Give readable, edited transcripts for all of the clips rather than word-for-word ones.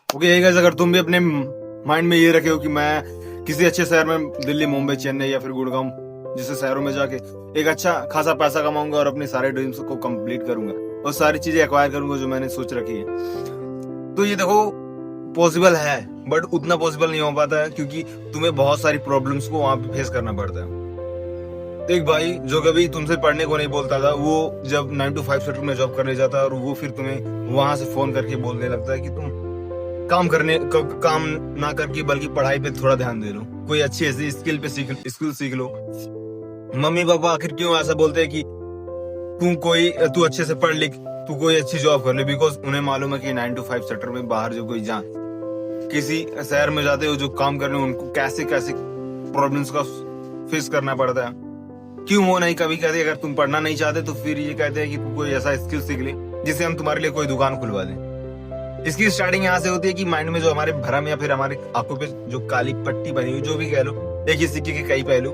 Okay guys, अगर तुम भी अपने माइंड में ये रखे हो कि मैं किसी अच्छे शहर में दिल्ली, मुंबई, चेन्नई या फिर गुड़गांव जैसे शहरों में जाके एक अच्छा खासा पैसा कमाऊंगा और अपने सारे ड्रीम्स को कंप्लीट करूंगा और सारी चीजें एक्वायर करूंगा जो मैंने सोच रखी है, तो ये देखो पॉसिबल है, बट उतना पॉसिबल नहीं हो पाता है क्योंकि तुम्हें बहुत सारी प्रॉब्लम्स को वहां पे फेस करना पड़ता है। एक भाई जो कभी तुमसे पढ़ने को नहीं बोलता था, वो जब 9 to 5 सेक्टर में जॉब करने जाता है और वो फिर तुम्हें वहां से फोन करके बोलने लगता है कि तुम काम ना करके बल्कि पढ़ाई पे थोड़ा ध्यान दे लो, कोई अच्छी ऐसी स्किल सीख लो। मम्मी पापा आखिर क्यों ऐसा बोलते हैं कि तू अच्छे से पढ़ लिख, तू कोई अच्छी जॉब कर ले, बिकॉज उन्हें मालूम है कि 9 to 5 सेक्टर में बाहर जो कोई जा किसी शहर में जाते हो जो काम करने, उनको कैसे कैसे प्रॉब्लम्स का फेस करना पड़ता है। क्यों वो नहीं कभी कहते अगर तुम पढ़ना नहीं चाहते तो फिर ये कहते हैं कि तू कोई ऐसा स्किल सीख ले जिससे हम तुम्हारे लिए कोई दुकान खुलवा दें। इसकी स्टार्टिंग यहाँ से होती है कि माइंड में जो हमारे भ्रम या फिर हमारे आंखों पे जो काली पट्टी बनी हुई, जो भी कह लो, एक ही सिक्के के कई पहलू।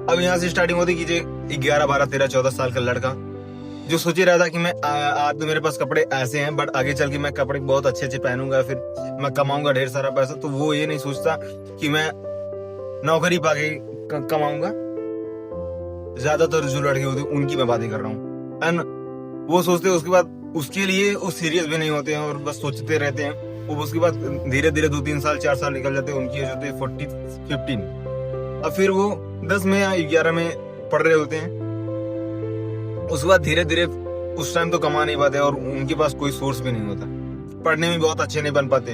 अब यहाँ से स्टार्टिंग होती है कि जो 11, 12, 13, 14 साल का लड़का जो सोचे रहा था कि मैं आज तो मेरे पास कपड़े ऐसे हैं बट आगे चल के मैं कपड़े बहुत अच्छे अच्छे पहनूंगा, फिर मैं कमाऊंगा ढेर सारा पैसा, तो वो ये नहीं सोचता कि मैं नौकरी पाके कमाऊंगा। ज्यादातर जो लड़के होते हैं उनकी मैं बातें कर रहा हूँ, एंड वो सोचते हैं उसके बाद उसके लिए वो सीरियस भी नहीं होते हैं और बस सोचते रहते हैं। वो उसके बाद धीरे धीरे 2-3 साल 4 साल निकल जाते हैं, उनकी एज होती है 40-15। अब फिर वो 10 में या 11 में पढ़ रहे होते हैं। उसके बाद धीरे धीरे उस टाइम तो कमा नहीं पाते और उनके पास कोई सोर्स भी नहीं होता, पढ़ने में बहुत अच्छे नहीं बन पाते।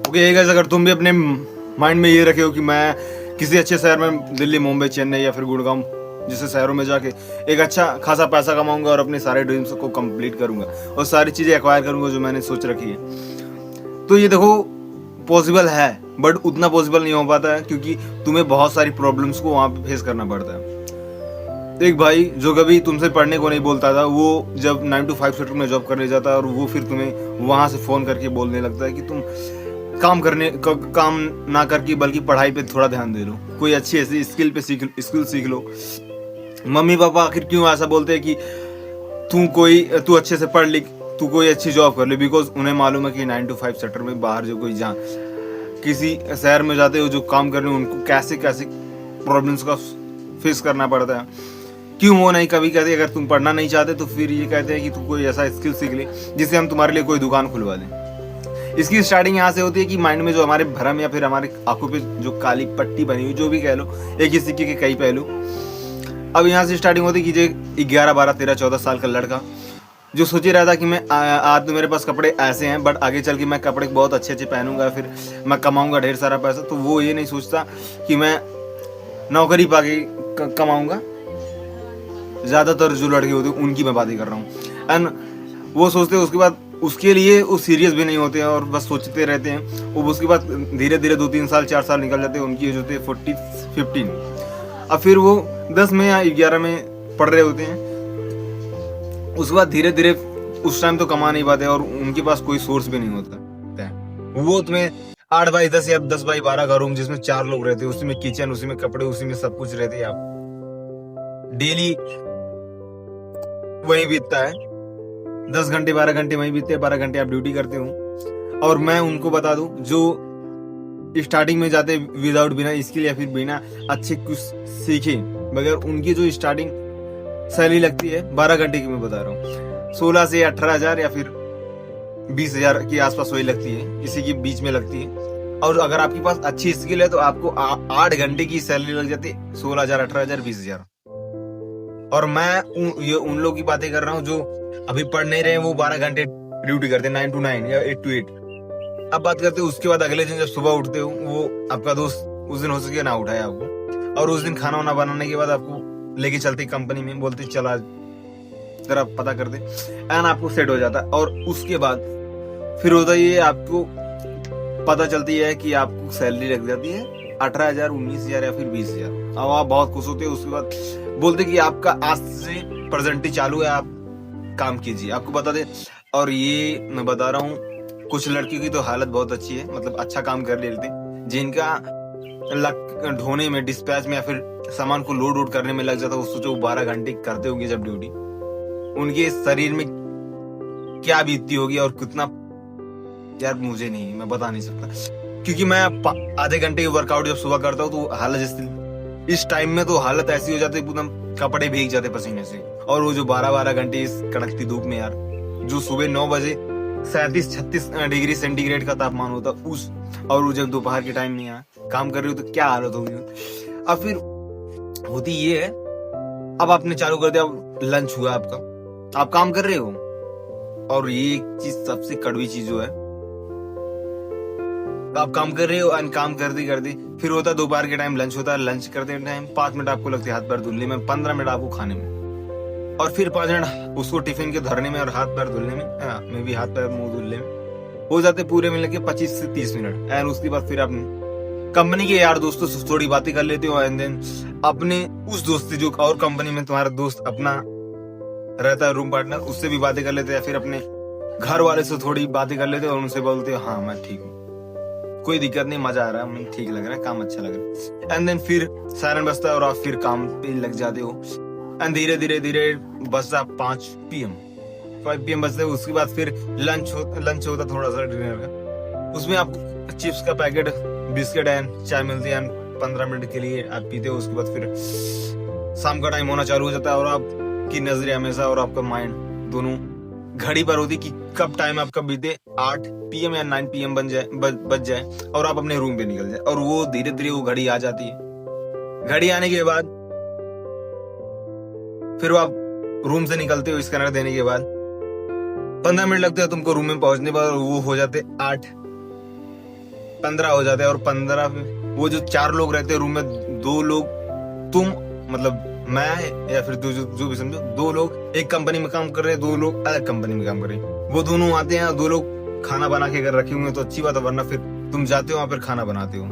ओके गाइस, अगर तुम भी अपने माइंड में ये रखे हो कि मैं किसी अच्छे शहर में दिल्ली, मुंबई, चेन्नई या फिर गुड़गांव जैसे शहरों में जाके एक अच्छा खासा पैसा कमाऊंगा और अपने सारे ड्रीम्स को कंप्लीट करूंगा और सारी चीजें एक्वायर करूंगा जो मैंने सोच रखी है, तो ये देखो पॉसिबल है, बट उतना पॉसिबल नहीं हो पाता है क्योंकि तुम्हें बहुत सारी प्रॉब्लम्स को वहां पे फेस करना पड़ता है। एक भाई जो कभी तुमसे पढ़ने को नहीं बोलता था, वो जब 9 to 5 सेक्टर में जॉब करने जाता है और वो फिर तुम्हें वहां से फोन करके बोलने लगता है कि तुम काम ना करके बल्कि पढ़ाई पे थोड़ा ध्यान दे लो, कोई अच्छी ऐसी स्किल सीख लो। मम्मी पापा आखिर क्यों ऐसा बोलते हैं कि तू अच्छे से पढ़ लिख, तू कोई अच्छी जॉब कर ले, बिकॉज उन्हें मालूम है कि 9 to 5 सेक्टर में बाहर जो कोई जा किसी शहर में जाते हो जो काम करने, उनको कैसे कैसे प्रॉब्लम्स का फेस करना पड़ता है। क्यों वो नहीं कभी कहते अगर तुम पढ़ना नहीं चाहते तो फिर ये कहते हैं कि तू कोई ऐसा स्किल सीख ले जिससे हम तुम्हारे लिए कोई दुकान खुलवा दें। इसकी स्टार्टिंग यहाँ से होती है कि माइंड में जो हमारे भ्रम या फिर हमारे आंखों पे जो काली पट्टी बनी हुई, जो भी कह लो, एक ही सिक्के के कई पहलू। अब यहाँ से स्टार्टिंग होती है कि जो 11, 12, 13, 14 साल का लड़का जो सोचे रहा था कि मैं आज तो मेरे पास कपड़े ऐसे हैं बट आगे चल के मैं कपड़े बहुत अच्छे अच्छे पहनूंगा, फिर मैं कमाऊंगा ढेर सारा पैसा, तो वो ये नहीं सोचता कि मैं नौकरी पाके कमाऊंगा। ज्यादातर जो लड़के होते हैं उनकी मैं बातें कर रहा हूँ, एंड वो सोचते हैं उसके बाद उसके लिए वो सीरियस भी नहीं होते हैं और बस सोचते रहते हैं। वो उसके बाद धीरे धीरे 2-3 साल 4 साल निकल जाते हैं, उनकी एज होती है 40-15। अब फिर वो 10 में या 11 में पढ़ रहे होते हैं। उसके बाद धीरे धीरे उस टाइम तो कमा नहीं पाते और उनके पास कोई सोर्स भी नहीं होता। वो तुम्हें 8x10 या 10x12 का रूम जिसमें 4 लोग रहते हैं, उसी में किचन, उसी में कपड़े, उसी में सब कुछ रहते हैं। आप डेली वही बीतता है, 10 घंटे 12 घंटे वहीं बीतते हैं, 12 घंटे आप ड्यूटी करते हो। और मैं उनको बता दूं जो स्टार्टिंग में जाते विदाउट बिना स्किल या फिर बिना अच्छे कुछ सीखे, मगर उनकी जो स्टार्टिंग सैलरी लगती है 12 घंटे की, मैं बता रहा हूँ 16 से 18,000 या फिर 20,000 के आसपास वही लगती है, इसी के बीच में लगती है। और अगर आपके पास अच्छी स्किल है तो आपको 8 घंटे की सैलरी लग जाती है 16,000, 18,000, 20,000। और मैं उन लोगों की बातें कर रहा हूँ जो अभी पढ़ नहीं रहे, वो 12 घंटे ड्यूटी करते हैं, 9 to 9 या 8 to 8। अब बात करते हैं उसके बाद अगले दिन जब सुबह उठते हो, वो आपका दोस्त उस दिन हो सके ना उठाए आपको, और उस दिन खाना वाना बनाने के बाद आपको लेके चलते कंपनी में, बोलते चला जरा पता कर दे, एंड आपको सेट हो जाता है। और उसके बाद फिर होता ये आपको पता चलती है कि आपको सैलरी लग जाती है 18,000, 19,000 या फिर 20,000। अब आप बहुत खुश होते हैं। उसके बाद बोलते कि आपका आज से प्रेजेंट चालू है, आप काम कीजिए, आपको बता दे। और ये मैं बता रहा हूँ, कुछ लड़कियों की तो हालत बहुत अच्छी है, मतलब अच्छा काम कर लेते हैं, जिनका लक ढोने में, डिस्पैच में या फिर सामान को लोड वोड करने में लग जाता है। वो सोचो 12 घंटे करते होंगे जब ड्यूटी, उनके शरीर में क्या बीतती होगी और कितना यार मुझे नहीं, मैं बता नहीं सकता, क्योंकि मैं आधे घंटे की वर्कआउट जब सुबह करता हूँ तो हालत इस टाइम में तो हालत ऐसी हो जाती है, एकदम कपड़े भीग जाते पसीने से। और वो जो 12-12 घंटे इस कड़कती धूप में यार, जो सुबह 9 बजे 37-36 डिग्री सेंटीग्रेड का तापमान होता उस, और वो जब दोपहर के टाइम में यहाँ काम कर रही हो तो क्या हालत होगी। अब फिर होती ये है, अब आपने चालू कर दिया, लंच हुआ आपका, आप काम कर रहे हो, और ये एक चीज सबसे कड़वी चीज जो है, आप काम कर रहे हो और काम करते करते फिर होता है दोपहर के टाइम लंच होता है, लंच करते टाइम 5 मिनट आपको लगते हैं हाथ पैर धुलने में, 15 मिनट आपको खाने में, और फिर 5 मिनट उसको टिफिन के धरने में और हाथ पैर धुलने में भी हाथ पैर मुंह धुलने में हो जाते पूरे मिलने के 25 से 30 मिनट। एंड उसके बाद फिर आप कंपनी के यार दोस्तों से थोड़ी बातें कर लेते हो, एंड देन अपने उस दोस्त से जो और कंपनी में तुम्हारा दोस्त अपना रहता है रूम पार्टनर, उससे भी बातें कर लेते हैं, या फिर अपने घर वाले से थोड़ी बातें कर लेते हो और उनसे बोलते हो हाँ मैं ठीक हूँ, कोई दिक्कत नहीं, मजा आ रहा है, मुझे ठीक लग रहा है, काम अच्छा लग रहा है। एंड देन फिर सायरन बजता है और आप फिर काम पे लग जाते हो। एंड धीरे धीरे धीरे बजता 5 PM बजते हो। उसके बाद फिर लंच होता थोड़ा सा डिनर का, उसमें आप चिप्स का पैकेट, बिस्किट एंड चाय मिलती है, 15 मिनट के लिए आप पीते हो। उसके बाद फिर शाम का टाइम होना चालू हो जाता है और आपकी नजरें हमेशा और आपका माइंड दोनों घड़ी पर होती कि कब टाइम आपका बीते 8 PM या 9 PM बज जाए और आप अपने रूम पे निकल जाए। और वो धीरे धीरे वो घड़ी आ जाती है। घड़ी आने के बाद फिर वो आप रूम से निकलते हो, स्कैनर देने के बाद 15 मिनट लगते हैं तुमको रूम में पहुंचने पर, वो हो जाते 8:15 हो जाते हैं। और 15 वो जो 4 लोग रहते हैं रूम में, 2 लोग तुम मतलब मैं या फिर जो भी समझो, 2 लोग एक कंपनी में काम कर रहे हैं, 2 लोग अलग कंपनी में काम कर रहे हैं। वो दोनों आते हैं, 2 लोग खाना बना के अगर रखे हुए तो अच्छी बात है, वरना फिर तुम जाते हो वहां पर खाना बनाते हो।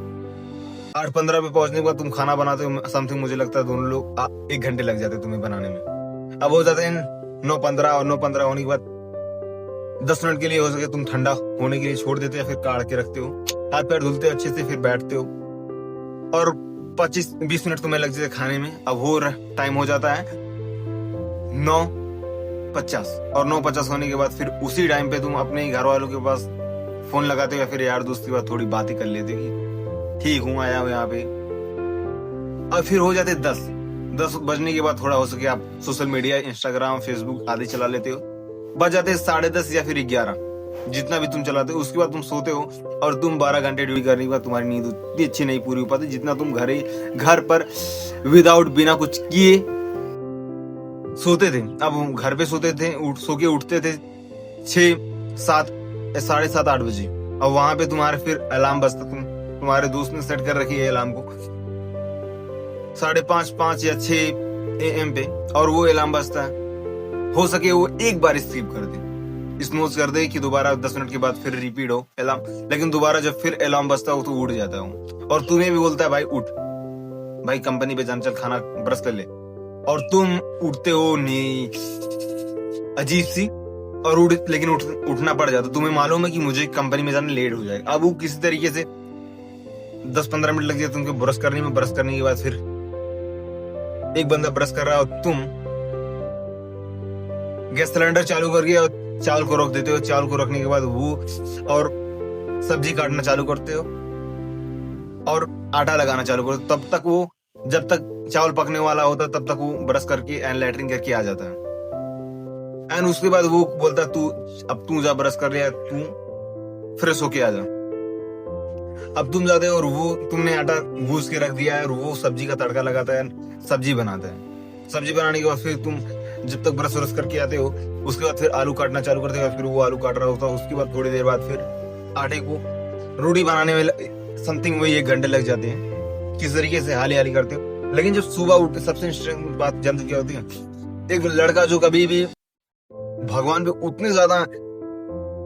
8:15 पे पहुंचने के बाद तुम खाना बनाते हो, समथिंग मुझे लगता है दोनों लोग 1 घंटे लग जाते तुम्हें बनाने में। अब हो जाते हैं 9:15 और 9:15 होने के बाद 10 मिनट के लिए हो सके तुम ठंडा होने के लिए छोड़ देते हो या फिर काढ़ के रखते हो, हाथ पैर धुलते हो अच्छे से, फिर बैठते हो और 25-20 मिनट तुम्हें लग जाते खाने में। अब वो टाइम हो जाता है 9:50 और 9:50 होने के बाद फिर उसी टाइम पे तुम अपने घर वालों के पास फोन लगाते हो या फिर यार दोस्त के पास थोड़ी बातें कर लेते हो कि ठीक हूँ, आया हूँ यहाँ पे। अब फिर हो जाते 10 बजने के बाद थोड़ा हो सके आप सोशल मीडिया, इंस्टाग्राम, फेसबुक आदि चला लेते हो। बज जाते 10:30 या फिर 11, जितना भी तुम चलाते हो। उसके बाद तुम सोते हो और तुम 12 घंटे ड्यूटी करने के बाद तुम्हारी नींद उतनी अच्छी नहीं पूरी हो पाती जितना तुम घर पर विदाउट बिना कुछ किए सोते थे। अब घर पे सोते थे, सो के उठते थे 6, 7, 7:30, 8 बजे। अब वहां पे तुम्हारे फिर अलार्म बजता, तुम्हारे दोस्त ने सेट कर रखी है अलार्म को 5:30, 5 या 6 AM पे, और वो अलार्म बजता है। हो सके वो एक बार स्किप कर दे, स्नूज कर दे कि दोबारा 10 मिनट के बाद फिर रिपीट हो अलार्म, लेकिन दोबारा जब फिर अलार्म बजता हो तो उठ जाता हूँ और तुम्हें भी बोलता है भाई उठ, भाई कंपनी पे जान, चल खाना ब्रश कर ले, और तुम उठते हो नहीं, अजीब सी, और लेकिन उठना पड़ जाता। तुम्हें मालूम है कि मुझे कंपनी में जाने लेट हो जाएगा। अब वो किसी तरीके से 10-15 मिनट लग जाए तुमको ब्रश करने में। ब्रश करने के बाद फिर एक बंदा ब्रश कर रहा है और तुम गैस सिलेंडर चालू करके और चावल को रख देते हो। चावल को रखने के बाद वो और सब्जी काटना चालू करते हो और आटा लगाना चालू करते हो। तब तक वो, जब तक चावल पकने वाला होता है तब तक वो ब्रश करके एंड लैट्रिन करके आ जाता है। एंड उसके बाद वो बोलता है अब तू जा ब्रश कर रहा है, तू फ्रेश होके आ जा। अब तुम जाते हो और वो तुमने आटा गूंथ के रख दिया है और वो सब्जी का तड़का लगाता है, सब्जी बनाता है। सब्जी बनाने के बाद फिर तुम जब तक ब्रश व्रश करके आते हो उसके बाद फिर आलू काटना चालू करते हो, फिर वो आलू काट रहा होता है। उसके बाद थोड़ी देर बाद फिर आटे को रोटी बनाने में समथिंग वही 1 घंटे लग जाते हैं। किस तरीके से हाली हाली करते हो। लेकिन जब सुबह उठते, सबसे इंटरेस्टिंग बात जानते क्या होती है, एक लड़का जो कभी भी भगवान पे उतने ज्यादा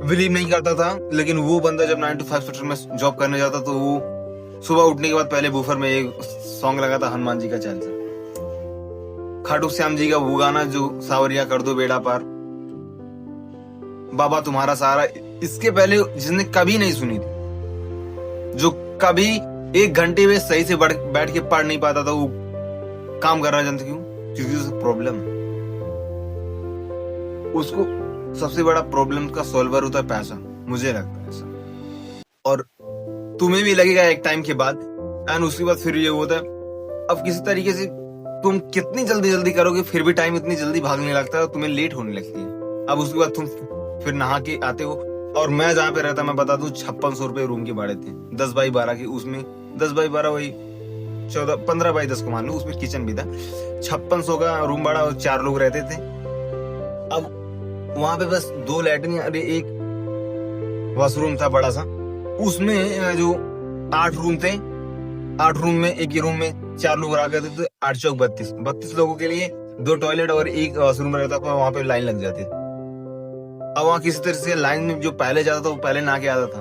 बिलीव नहीं करता था, लेकिन वो बंदा जब 9 to 5 सेक्टर में जॉब करने जाता तो वो सुबह उठने के बाद पहले बूफर में एक सॉन्ग लगा था हनुमान जी का, चल से खाटू श्याम जी का वो गाना जो सावरिया कर दो बेड़ा पार, बाबा तुम्हारा सहारा। इसके पहले जिसने कभी नहीं सुनी थी, जो कभी 1 घंटे में सही से बैठ के पढ़ नहीं पाता था, वो काम कर रहा है। जानते क्यों? क्योंकि उसको प्रॉब्लम है। उसको सबसे बड़ा प्रॉब्लम का सॉल्वर होता है पैसा, मुझे लगता है ऐसा। और तुम्हें भी लगेगा एक टाइम के बाद। एंड उसके बाद फिर ये होता है, अब किसी तरीके से तुम कितनी जल्दी जल्दी करोगे फिर भी टाइम इतनी जल्दी भागने लगता है, तुम्हें लेट होने लगती है। अब उसके बाद तुम फिर नहा के आते हो, और मैं जहाँ पे रहता, मैं बता दूं 5600 रुपए रूम के भाड़े थे, 10x12 की। उसमें 10x12 वही 15x10 को मान लो, उसमें किचन भी था। 5600 का रूम भाड़ा और 4 लोग रहते थे। अब वहां पे बस 2 लैट्रिन, अरे एक वॉशरूम था बड़ा सा। उसमें जो 8 रूम थे, 8 रूम में एक ही रूम में 4 लोग रहा करते थे। 8 चौक 32 लोगों के लिए 2 टॉयलेट और एक वॉशरूम रहता था। वहां पे लाइन लग जाती थी। अब वहां किसी तरह से लाइन में जो पहले जाता था वो पहले नहा के आता था।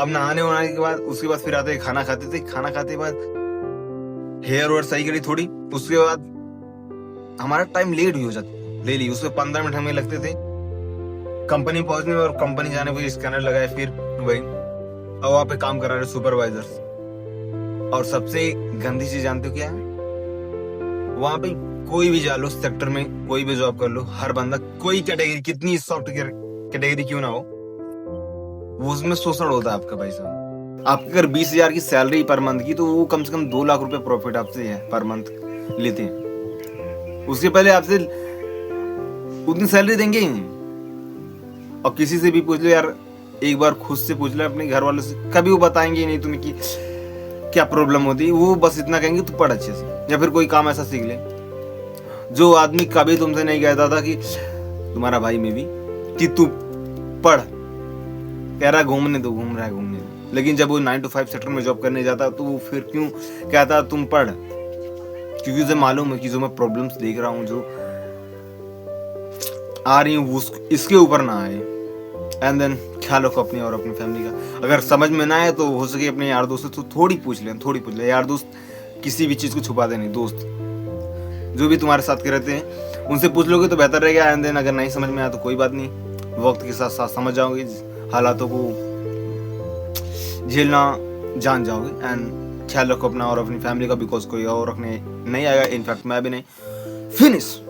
अब नहाने वहाने के बाद उसके बाद फिर आते खाना खाते थे। खाना खाते के बाद हेयर वेयर सही करी थोड़ी, उसके बाद हमारा टाइम लेट हो जाता डेली। उसमें 15 मिनट हमें लगते थे कंपनी पहुंचने में, और कंपनी जाने को स्कैनर लगाए फिर वही। और वहां पे काम करा रहे सुपरवाइजर्स। और सबसे गंदी चीज जानते हो क्या है? वहां पे कोई भी जा लो सेक्टर में, कोई भी जॉब कर लो, हर बंदा, कोई कैटेगरी कितनी सॉफ्ट कैटेगरी क्यों ना हो, वो उसमें शोषण होता है आपका। भाई साहब, आपके अगर 20,000 की सैलरी पर मंथ की, तो वो कम से कम 2 लाख रुपए प्रॉफिट आपसे है पर मंथ लेते हैं। उसके पहले आपसे उतनी सैलरी देंगे ही नहीं। और किसी से भी पूछ लो यार, एक बार खुद से पूछ लो, अपने घर वालों से, कभी वो बताएंगे ही नहीं तुम्हें कि क्या प्रॉब्लम होती है। वो बस इतना कहेंगे तू पढ़ अच्छे से, या फिर कोई काम ऐसा सीख ले। जो आदमी कभी तुमसे नहीं कहता था कि तुम्हारा भाई में भी कि तू पढ़, कह रहा घूमने दो, घूम रहा है घूमने दो, लेकिन जब वो 9 to 5 सेक्टर में जॉब करने जाता तो वो फिर क्यों कहता तुम पढ़? क्योंकि उसे मालूम है कि जो मैं प्रॉब्लम्स देख रहा हूँ, जो आ रही हूँ, इसके ऊपर ना आए। एंड देन ख्याल रखो अपनी और अपनी फैमिली का। अगर समझ में ना आए तो हो सके अपने यार दोस्त से तो थोड़ी पूछ ले। यार दोस्त किसी भी चीज को छुपाते नहीं। दोस्त जो भी तुम्हारे साथ के रहते हैं उनसे पूछ लोगे तो बेहतर रहेगा। एंड देन अगर नहीं समझ में आया तो कोई बात नहीं, वक्त के साथ साथ समझ जाओगे, हालातों को झेलना जान जाओगे। एंड ख्याल रखो अपना और अपनी फैमिली का, बिकॉज कोई और रखने नहीं आएगा, इनफैक्ट मैं भी नहीं। फिनिश।